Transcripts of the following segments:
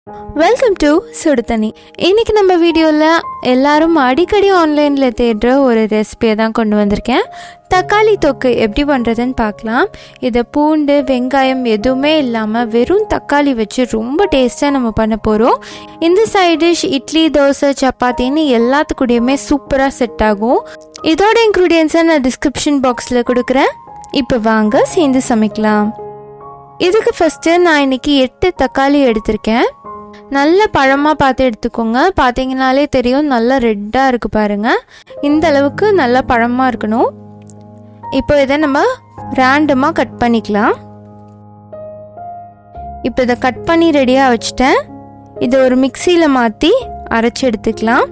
Welcome to சுடுதண்ணி. இன்னைக்கு நம்ம வீடியோவில் எல்லாரும் அடிக்கடி ஆன்லைனில் தேடுற ஒரு ரெசிபியை தான் கொண்டு வந்திருக்கேன். தக்காளி தொக்கு எப்படி பண்ணுறதுன்னு பார்க்கலாம். இதை பூண்டு வெங்காயம் எதுவுமே இல்லாமல் வெறும் தக்காளி வச்சு ரொம்ப டேஸ்ட்டாக நம்ம பண்ண போகிறோம். இந்த சைட் டிஷ் இட்லி தோசை சப்பாத்தின்னு எல்லாத்துக்கூடையுமே சூப்பராக செட் ஆகும். இதோட இன்க்ரீடியன்ஸை நான் டிஸ்கிரிப்ஷன் பாக்ஸில் கொடுக்குறேன். இப்போ வாங்க சேர்ந்து சமைக்கலாம். இதுக்கு ஃபஸ்ட்டு நான் இன்றைக்கி 8 தக்காளி எடுத்திருக்கேன். நல்ல பழமாக பார்த்து எடுத்துக்கோங்க. பார்த்தீங்கனாலே தெரியும், நல்லா ரெட்டாக இருக்குது பாருங்கள். இந்த அளவுக்கு நல்ல பழமாக இருக்கணும். இப்போ இதை நம்ம ரேண்டமாக கட் பண்ணிக்கலாம். இப்போ இதை கட் பண்ணி ரெடியாக வச்சுட்டேன். இதை ஒரு மிக்சியில் மாற்றி அரைச்சி எடுத்துக்கலாம்.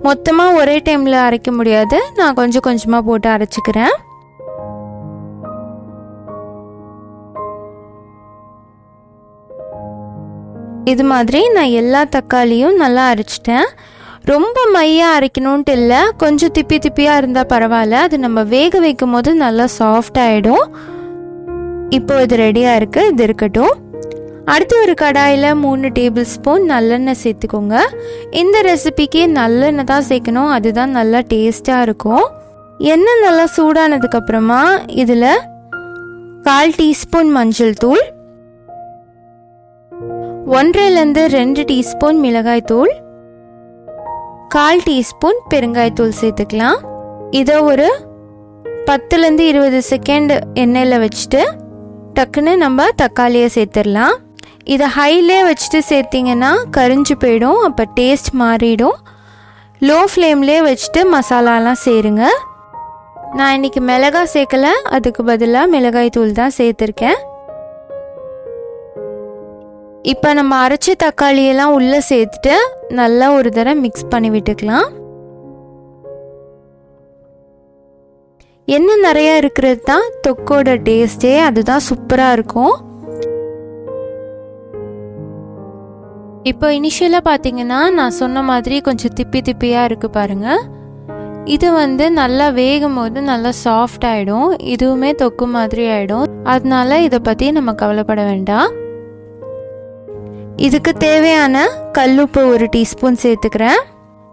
மொத்தமாக ஒரே டைமில் அரைக்க முடியாது, நான் கொஞ்சம் கொஞ்சமாக போட்டு அரைச்சிக்கிறேன். இது மாதிரி நான் எல்லா தக்காளியும் நல்லா அரைச்சிட்டேன். ரொம்ப மையாக அரைக்கணுன்ட்டு இல்லை, கொஞ்சம் திப்பி திப்பியாக இருந்தால் பரவாயில்ல. அது நம்ம வேக வைக்கும் போது நல்லா சாஃப்ட் ஆகிடும். இப்போ இது ரெடியாக இருக்குது, இது இருக்கட்டும். அடுத்து ஒரு கடாயில் 3 டேபிள் ஸ்பூன் நல்லெண்ணெய் சேர்த்துக்கோங்க. இந்த ரெசிபிக்கு நல்லெண்ணெய் தான் சேர்க்கணும், அதுதான் நல்லா டேஸ்ட்டாக இருக்கும். எண்ணெய் நல்லா சூடானதுக்கப்புறமா இதில் 1/4 டீஸ்பூன் மஞ்சள் தூள், 1-2 டீஸ்பூன் மிளகாய் தூள், 1/4 டீஸ்பூன் பெருங்காயத்தூள் சேர்த்துக்கலாம். இதை ஒரு 10-20 செகண்ட் எண்ணெயில் வச்சுட்டு டக்குன்னு நம்ம தக்காளியை சேர்த்துடலாம். இதை ஹைலே வச்சுட்டு சேர்த்திங்கன்னா கரிஞ்சு போயிடும், அப்போ டேஸ்ட் மாறிடும். லோ ஃப்ளேம்லேயே வச்சுட்டு மசாலாலாம் சேருங்க. நான் இன்றைக்கி மிளகாய் சேர்க்கலை, அதுக்கு பதிலாக மிளகாய் தூள் தான் சேர்த்துருக்கேன். இப்போ நம்ம அரைச்சி தக்காளியெல்லாம் உள்ளே சேர்த்துட்டு நல்லா ஒரு தடவை மிக்ஸ் பண்ணி விட்டுக்கலாம். எண்ணெய் நிறையா இருக்கிறது தான் தொக்கோட டேஸ்ட்டே, அதுதான் சூப்பராக இருக்கும். இப்போ இனிஷியலாக பார்த்தீங்கன்னா நான் சொன்ன மாதிரி கொஞ்சம் திப்பி திப்பியாக இருக்குது பாருங்கள். இது நல்லா வேகும் போது நல்லா சாஃப்ட் ஆகிடும், இதுவுமே தொக்கு மாதிரி ஆகிடும். அதனால இதை பற்றி நம்ம கவலைப்பட வேண்டாம். இதுக்கு தேவையான கல்லுப்பு 1 டீஸ்பூன் சேர்த்துக்கிறேன்.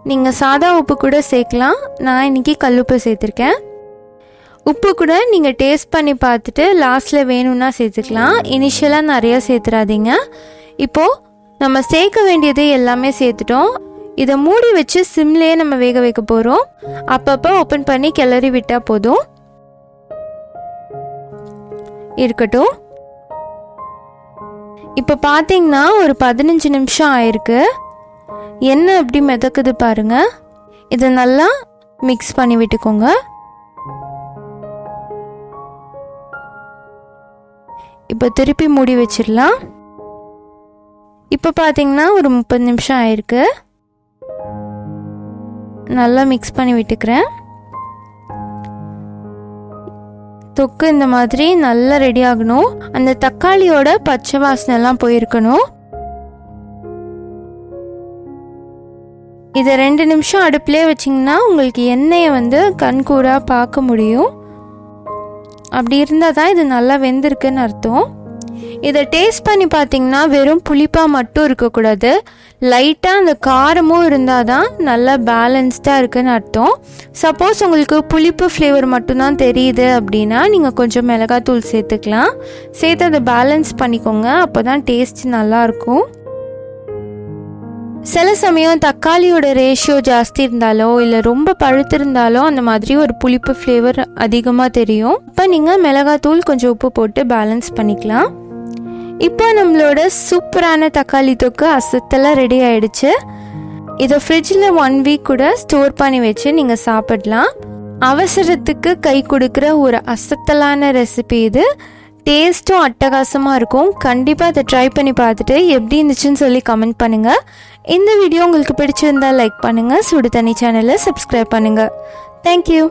நீங்கள் சாதா உப்பு கூட சேர்க்கலாம், நான் இன்றைக்கி கல்லுப்பு சேர்த்துருக்கேன். உப்பு கூட நீங்கள் டேஸ்ட் பண்ணி பார்த்துட்டு லாஸ்ட்டில் வேணும்னா சேர்த்துக்கலாம். இனிஷியலாக நிறையா சேர்த்துறாதீங்க. இப்போது நம்ம சேர்க்க வேண்டியது எல்லாமே சேர்த்துட்டோம். இதை மூடி வச்சு சிம்லேயே நம்ம வேக வைக்க போகிறோம். அப்பப்போ ஓப்பன் பண்ணி கிளறி விட்டால் போதும். இருக்கட்டும். இப்போ பார்த்தீங்கன்னா ஒரு 15 நிமிஷம் ஆயிருக்கு. எண்ணெய் எப்படி மிதக்குது பாருங்கள். இதை நல்லா மிக்ஸ் பண்ணி விட்டுக்கோங்க. இப்போ திருப்பி மூடி வச்சிடலாம். இப்போ பார்த்தீங்கன்னா ஒரு 30 நிமிஷம் ஆயிருக்கு. நல்லா மிக்ஸ் பண்ணி விட்டுக்கிறேன். தொக்கு இந்த மாதிரி நல்லா ரெடி ஆகணும். அந்த தக்காளியோட பச்சை வாசனைலாம் போயிருக்கணும். இதை 2 நிமிஷம் அடுப்புலேயே வச்சிங்கன்னா உங்களுக்கு எண்ணெயை கண்கூடாக பார்க்க முடியும். அப்படி இருந்தால் தான் இது நல்லா வெந்திருக்குன்னு அர்த்தம். இதை டேஸ்ட் பண்ணி பார்த்தீங்கன்னா வெறும் புளிப்பாக மட்டும் இருக்கக்கூடாது, லைட்டாக அந்த காரமும் இருந்தால் தான் நல்லா பேலன்ஸ்டாக இருக்குன்னு அர்த்தம். சப்போஸ் உங்களுக்கு புளிப்பு ஃப்ளேவர் மட்டும்தான் தெரியுது அப்படின்னா நீங்கள் கொஞ்சம் மிளகாத்தூள் சேர்த்துக்கலாம். சேர்த்து அதை பேலன்ஸ் பண்ணிக்கோங்க, அப்போ தான் டேஸ்ட் நல்லாயிருக்கும். சில சமயம் தக்காளியோட ரேஷியோ ஜாஸ்தி இருந்தாலோ இல்லை ரொம்ப பழுத்திருந்தாலோ அந்த மாதிரி ஒரு புளிப்பு ஃப்ளேவர் அதிகமாக தெரியும். இப்போ நீங்கள் மிளகாத்தூள் கொஞ்சம் உப்பு போட்டு பேலன்ஸ் பண்ணிக்கலாம். இப்போ நம்மளோட சூப்பரான தக்காளி தொக்கு அசத்தெல்லாம் ரெடி ஆகிடுச்சு. இதை ஃப்ரிட்ஜில் 1 வீக் கூட ஸ்டோர் பண்ணி வச்சு நீங்கள் சாப்பிடலாம். அவசரத்துக்கு கை கொடுக்குற ஒரு அசத்தலான ரெசிபி இது. டேஸ்ட்டும் அட்டகாசமாக இருக்கும். கண்டிப்பாக அதை ட்ரை பண்ணி பார்த்துட்டு எப்படி இருந்துச்சுன்னு சொல்லி கமெண்ட் பண்ணுங்கள். இந்த வீடியோ உங்களுக்கு பிடிச்சிருந்தால் லைக் பண்ணுங்கள். சுடு தண்ணி சேனலை சப்ஸ்கிரைப் பண்ணுங்கள். தேங்க்யூ.